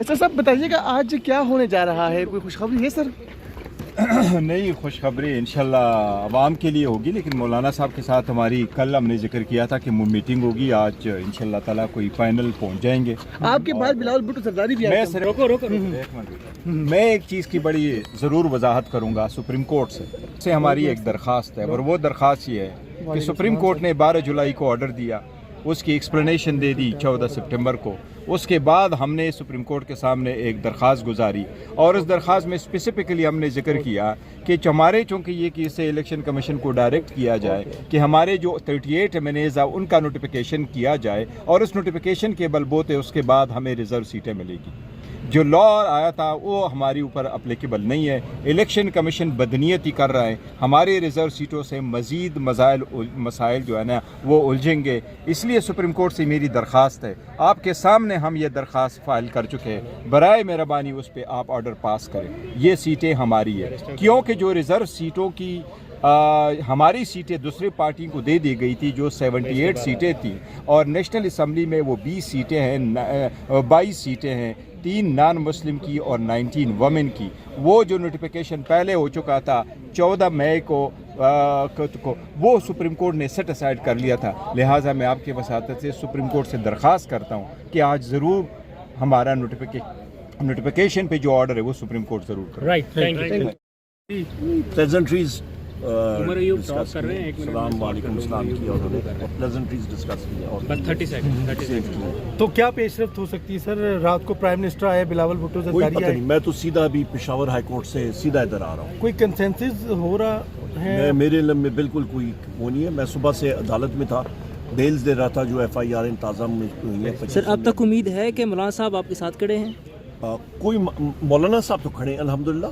Sir सब बताइएगा आज क्या होने जा रहा है, कोई खुशखबरी है सर? नहीं, खुशखबरी इंशाल्लाह अवाम के लिए होगी, लेकिन मौलाना साहब के साथ हमारी कल हमने जिक्र किया था कि मीटिंग होगी। आज इंशाल्लाह ताला कोई फाइनल पहुंच जाएंगे। आपके बाद बिलावल भुट्टो सरदारी भी आए थे। रोको मैं एक चीज़ की बड़ी ज़रूर वजाहत करूँगा सुप्रीम कोर्ट से हमारी एक दरख्वास्त है, और वो दरख्वास्त ये है कि सुप्रीम कोर्ट ने 12 जुलाई को ऑर्डर दिया, उसकी एक्सप्लेनेशन दे दी 14 सितंबर को। उसके बाद हमने सुप्रीम कोर्ट के सामने एक दरख्वास्त गुजारी, और उस दरख्वास्त में स्पेसिफिकली हमने जिक्र किया कि हमारे चूँकि ये कि इससे इलेक्शन कमीशन को डायरेक्ट किया जाए कि हमारे जो 38 एमएनएज़ उनका नोटिफिकेशन किया जाए, और उस नोटिफिकेशन के बलबूते उसके बाद हमें रिजर्व सीटें मिलेगी। जो लॉ आया था वो हमारी ऊपर अप्लीकेबल नहीं है। इलेक्शन कमीशन बदनीयती कर रहा है, हमारी रिज़र्व सीटों से मज़ीद मसाइल जो है ना वो उलझेंगे। इसलिए सुप्रीम कोर्ट से मेरी दरख्वास्त है, आपके सामने हम ये दरख्वास्त फाइल कर चुके हैं, बराए मेहरबानी उस पर आप ऑर्डर पास करें। ये सीटें हमारी है, क्योंकि जो रिज़र्व सीटों की हमारी सीटें दूसरी पार्टी को दे दी गई थी, जो 78 सीटें थी, और नेशनल असम्बली में वो 20 सीटें हैं, 22 सीटें हैं, 3 नॉन मुस्लिम की और 19 वमेन की। वो जो नोटिफिकेशन पहले हो चुका था 14 मई को वो सुप्रीम कोर्ट ने सेट असाइड कर लिया था। लिहाजा मैं आपके वसातत से सुप्रीम कोर्ट से दरख्वास्त करता हूँ कि आज ज़रूर हमारा नोटिफिकेशन पे जो ऑर्डर है वो सुप्रीम कोर्ट ज़रूर करे। Right, thank you. प्लेजेंट्रीज उमर अयूब टॉप कर रहे हैं, एक मिनट। सलाम वालेकुम सलाम की, और प्लेजेंट्रीज डिस्कस की और बस 30 सेकंड। तो क्या पेशरफ्त हो सकती है सर? रात को प्राइम मिनिस्टर आए, बिलावल भुट्टो कोई सरदारी पता आए, नहीं। मैं तो सीधा अभी पेशावर हाई कोर्ट से सीधा इधर आ रहा हूँ। कोई कंसेंसस हो रहा है? मेरे में बिल्कुल कोई वो नहीं है। मैं सुबह से अदालत में था, बेल्स दे रहा था जो FIR ताज़ा में हुई है। सर अब तक उम्मीद है कि मौलाना साहब आपके साथ खड़े हैं? कोई मौलाना साहब तो खड़े हैं अल्हम्दुलिल्लाह,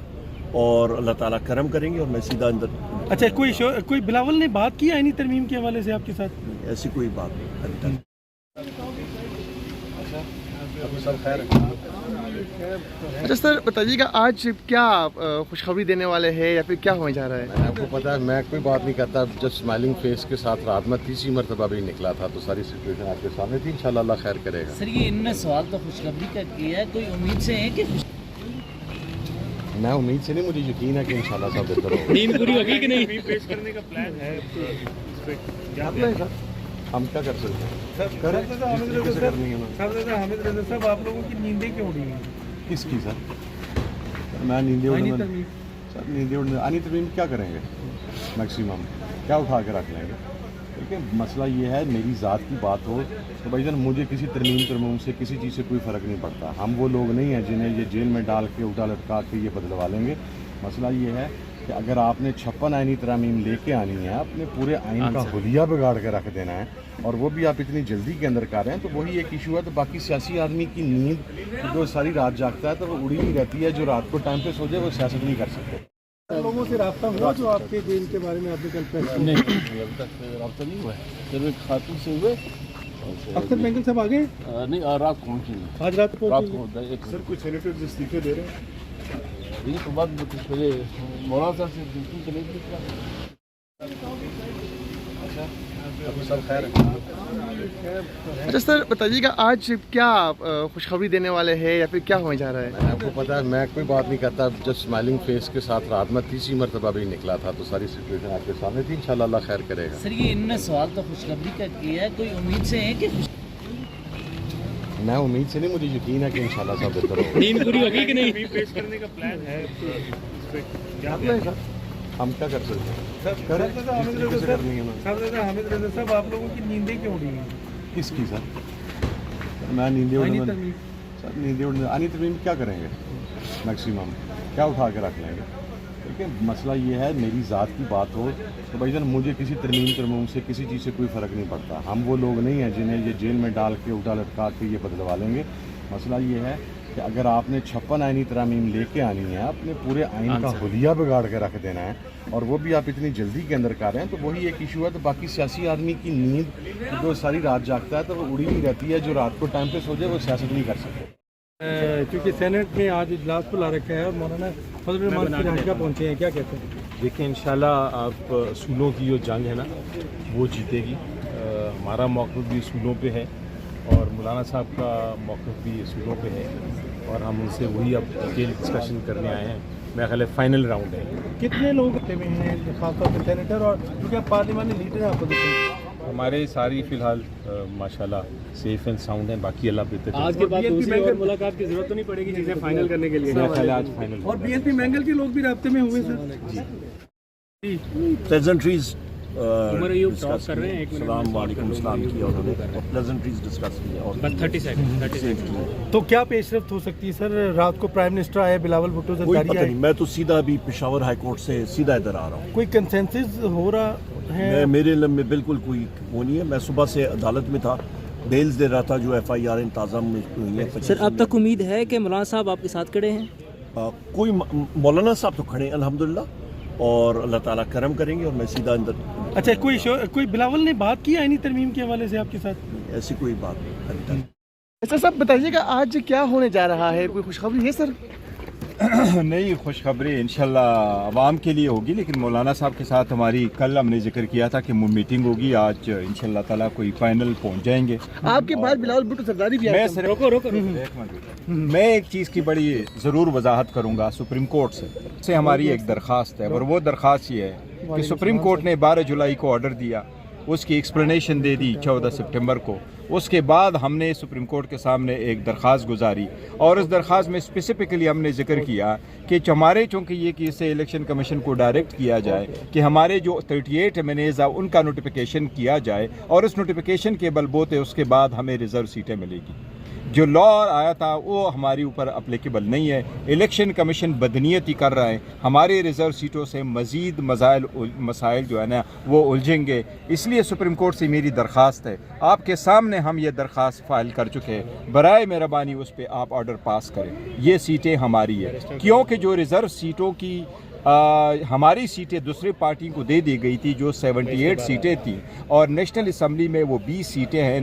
और अल्लाह ताला करम करेंगे, और मैं सीधा अंदर। अच्छा, कोई बिलावल ने बात की आईनी तरमीम के हवाले से आपके साथ? ऐसी कोई बात नहीं अभी तक। अच्छा सर बताइएगा आज क्या खुशखबरी देने वाले हैं या फिर क्या होने जा रहा है? आपको पता है मैं कोई बात नहीं करता, जस्ट स्माइलिंग फेस के साथ रात में तीसरी मरतबा भी निकला था, तो सारी सिचुएशन आपके सामने थी। इंशाल्लाह अल्लाह खैर करेगा। सर ये इनने सवाल तो खुशखबरी का किया है, कोई उम्मीद से है कि मैं उम्मीद से नहीं, मुझे यकीन है कि इंशाल्लाह सब बेहतर होगा। नींद पूरी होगी कि नहीं? पेश करने का प्लान है हम क्या कर सकते हैं? हामिद रज़ा साहब, आप लोगों की नींदें क्यों उड़ी हैं? किसकी सर? मैं नींदें उड़ने सर नींदें उड़ने आनी तरमीम क्या करेंगे? मैक्सिमम क्या उठा के रख लेंगे? देखिए मसला ये है, मेरी ज़ात की बात हो तो भाईजान मुझे किसी तरमीम से किसी चीज़ से कोई फ़र्क नहीं पड़ता। हम वो लोग नहीं हैं जिन्हें ये जेल में डाल के उल्टा लटका के ये बदलवा लेंगे। मसला ये है कि अगर आपने 56 आईनी तरमीम लेके आनी है, अपने पूरे आइन का हुलिया बिगाड़ के रख देना है, और वो भी आप इतनी जल्दी के अंदर कर रहे हैं, तो वही एक इशू है। तो बाकी सियासी आदमी की नींद जो सारी रात जागता है तो वो उड़ी ही रहती है। जो रात को टाइम पे सो जाए वो सियासत नहीं कर सकते। लोगों से राब्ता हुआ जो आपके जेल के बारे में आपने कल फैसला? नहीं, अभी तक रब्ता नहीं हुआ है। जब एक खातून से हुए अख्तर बैंगल साहब आ गए? नहीं, रात पहुँची, आज रात को सर कुछ सेनेटर्स इस्तीफे दे रहे हैं। ये तो बात कुछ पहले मौलाना साहब से बिल्कुल चले अच्छा सर बताइएगा आज क्या खुशखबरी देने वाले हैं या फिर क्या होने जा रहा है? आपको पता है मैं कोई बात नहीं करता, जस्ट स्माइलिंग फेस के साथ रात में तीसरी मरतबा भी निकला था, तो सारी सिचुएशन आपके सामने थी। इंशाल्लाह अल्लाह खैर करेगा। सर ये इनने सवाल तो खुशखबरी का किया है, कोई उम्मीद से है कि मैं उम्मीद से नहीं, मुझे यकीन है कि इंशाल्लाह सब बेहतर होगा। नींद पूरी होगी कि नहीं? पेश करने का प्लान है हम क्या कर सकते हैं? हामिद रज़ा साहब, आप लोगों की नींदें क्यों उड़ी हैं? किसकी सर? मैं नींदें उड़ने सर नींदें उड़ने आनी तरमीम क्या करेंगे? मैक्सिमम क्या उठा के रख लेंगे? देखिए मसला ये है, मेरी ज़ात की बात हो तो भाईजान मुझे किसी तरमीम से किसी चीज़ से कोई फ़र्क नहीं पड़ता। हम वो लोग नहीं हैं जिन्हें ये जेल में डाल के उल्टा लटका के ये बदलवा लेंगे। मसला ये है कि अगर आपने 56 आईनी तरमीम लेके आनी है, अपने पूरे आइन का हुलिया बिगाड़ के रख देना है, और वो भी आप इतनी जल्दी के अंदर कर रहे हैं, तो वही एक इशू है। तो बाकी सियासी आदमी की नींद जो सारी रात जागता है तो वो उड़ी ही रहती है। जो रात को टाइम पे सो जाए वो सियासत नहीं कर सकते। क्योंकि सेनेट में आज इजलास बुला रखा है और मौलाना फजल रहमान फिरांका पहुंचे हैं, क्या कहते हैं? देखिए इंशाल्लाह आप असूलों की जो जंग है ना वो जीतेगी। हमारा मौक़िफ़ भी असूलों पे है, और मौलाना साहब का मौक़िफ़ भी असूलों पे है। और हम उनसे वही अब डिटेल डिस्कशन करने आए हैं। मेरा ख्याल है फाइनल राउंड है। कितने लोग में हैं खासतौर पर सेनेटर और क्योंकि आप पार्लियामानी लीडर हैं अपोजिशन, हमारे सारी फ़िलहाल माशाल्लाह सेफ एंड साउंड हैं, बाकी अल्लाह बेहतर जाने। आज के बाद दूसरी और मुलाकात की जरूरत तो नहीं पड़ेगी चीजें फाइनल करने के लिए। मेरा ख्याल है आज फाइनल और बीएनपी मैंगल के लोग भी राब्ते में हुए सर। प्लेजेंट्रीज उमर अयूब टॉक कर रहे हैं, एक मिनट। सलाम वालेकुम सलाम किया उन्होंने और प्लेजेंट्रीज डिस्कस किया और बस 30 सेकंड। तो क्या पेशरफ्त हो सकती है सर? रात को प्राइम मिनिस्टर आए, बिलावल भुट्टो कोई जरदारी पता आए, नहीं, मैं तो सीधा अभी पेशावर हाई कोर्ट से सीधा इधर आ रहा हूँ। कोई कंसेंसस हो रहा है? मेरे में बिल्कुल कोई वो नहीं है। मैं सुबह से अदालत में था, बेल्स दे रहा था जो FIR ताज़ा में हुई है। सर अब तक उम्मीद है कि मौलाना साहब आपके साथ खड़े हैं? कोई मौलाना साहब तो खड़े हैं अल्हम्दुलिल्लाह, और अल्लाह ताला करम करेंगे और मैं सीधा अंदर। अच्छा, कोई बिलावल ने बात की आईनी तरमीम के हवाले से आपके साथ? ऐसी कोई बात नहीं अभी तक। अच्छा साहब बताइएगा आज क्या होने जा रहा है, कोई खुशखबरी है सर? नई खुशखबरी इंशाल्लाह आवाम के लिए होगी, लेकिन मौलाना साहब के साथ हमारी कल हमने जिक्र किया था कि मीटिंग होगी। आज इंशाल्लाह ताला कोई फाइनल पहुंच जाएंगे। आपके बाद बिलावल भुट्टो जरदारी भी आए थे। मैं एक चीज़ की बड़ी ज़रूर वजाहत करूंगा सुप्रीम कोर्ट से हमारी एक दरख्वास्त है, और वो दरख्वास्त ये है कि सुप्रीम कोर्ट ने 12 जुलाई को ऑर्डर दिया, उसकी एक्सप्लेनेशन दे दी 14 सितंबर को। उसके बाद हमने सुप्रीम कोर्ट के सामने एक दरख्वास्त गुजारी, और उस दरख्वास्त में स्पेसिफिकली हमने जिक्र किया कि हमारे चूँकि ये कि इससे इलेक्शन कमीशन को डायरेक्ट किया जाए कि हमारे जो 38 एमएनएज़ हैं उनका नोटिफिकेशन किया जाए, और उस नोटिफिकेशन के बलबूते उसके बाद हमें रिजर्व सीटें मिलेगी। जो लॉ आया था वो हमारे ऊपर अप्लीकेबल नहीं है। इलेक्शन कमीशन बदनीयती कर रहा है, हमारे रिज़र्व सीटों से मज़ीद मसाइल जो है ना वो उलझेंगे। इसलिए सुप्रीम कोर्ट से मेरी दरख्वास्त है, आपके सामने हम ये दरख्वास्त फ़ाइल कर चुके हैं, बराए मेहरबानी उस पर आप ऑर्डर पास करें। ये सीटें हमारी है, क्योंकि जो रिज़र्व सीटों की हमारी सीटें दूसरी पार्टी को दे दी गई थी जो 78 सीटें थी, और नेशनल असम्बली में वो 20 सीटें हैं,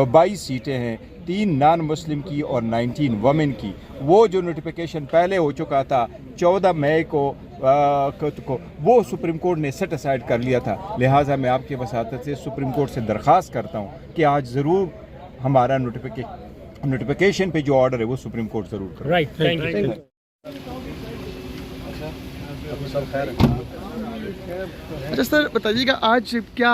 22 सीटें हैं, 3 नॉन मुस्लिम की और 19 वमेन की। वो जो नोटिफिकेशन पहले हो चुका था 14 मई को वो सुप्रीम कोर्ट ने सेट असाइड कर लिया था। लिहाजा मैं आपके वसातत से सुप्रीम कोर्ट से दरख्वास्त करता हूँ कि आज ज़रूर हमारा नोटिफिकेशन पे जो ऑर्डर है वो सुप्रीम कोर्ट ज़रूर करे। Right, thank you. अच्छा सर बताइएगा आज क्या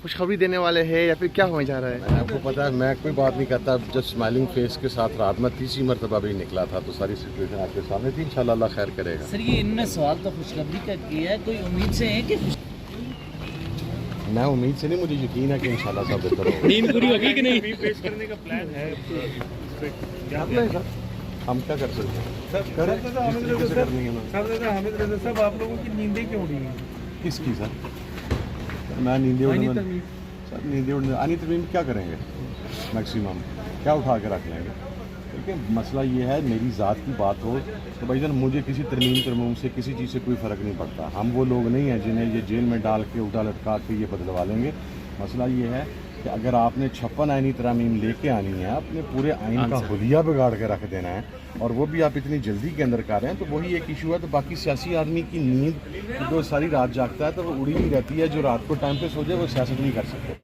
खुशखबरी देने वाले हैं या फिर क्या होने जा रहा है? आपको पता है मैं कोई बात नहीं करता, जब स्माइलिंग फेस के साथ रात में तीसरी मरतबा भी निकला था तो सारी सिचुएशन आपके सामने थी। इंशाल्लाह अल्लाह खैर करेगा। सर ये इन्होंने सवाल तो खुशखबरी का किया है, कोई उम्मीद से है कि मैं उम्मीद से नहीं, मुझे यकीन है कि इंशाल्लाह सब बेहतर होगा। नींद पूरी होगी कि नहीं? हम क्या कर सकते हैं? हामिद रज़ा साहब, आप लोगों की नींदें क्यों उड़ी हैं? किसकी सर? मैं नींदें उड़ने सर नींदें उड़ने आनी तरमीम क्या करेंगे? मैक्सिमम क्या उठा के रख लेंगे? ठीक है, मसला ये है मेरी ज़ात की बात हो तो भाईजान मुझे किसी तरमीम से किसी चीज़ से कोई फ़र्क नहीं पड़ता। हम वो लोग नहीं हैं जिन्हें ये जेल में डाल के उल्टा लटका के ये बदलवा लेंगे। मसला ये है कि अगर आपने 56 आईनी तरमीम लेके आनी है, अपने पूरे आइन का हुलिया बिगाड़ के रख देना है, और वो भी आप इतनी जल्दी के अंदर कर रहे हैं, तो वही एक इशू है। तो बाकी सियासी आदमी की नींद जो सारी रात जागता है तो वो उड़ी ही रहती है, जो रात को टाइम पे सो जाए वो सियासत नहीं कर सकते।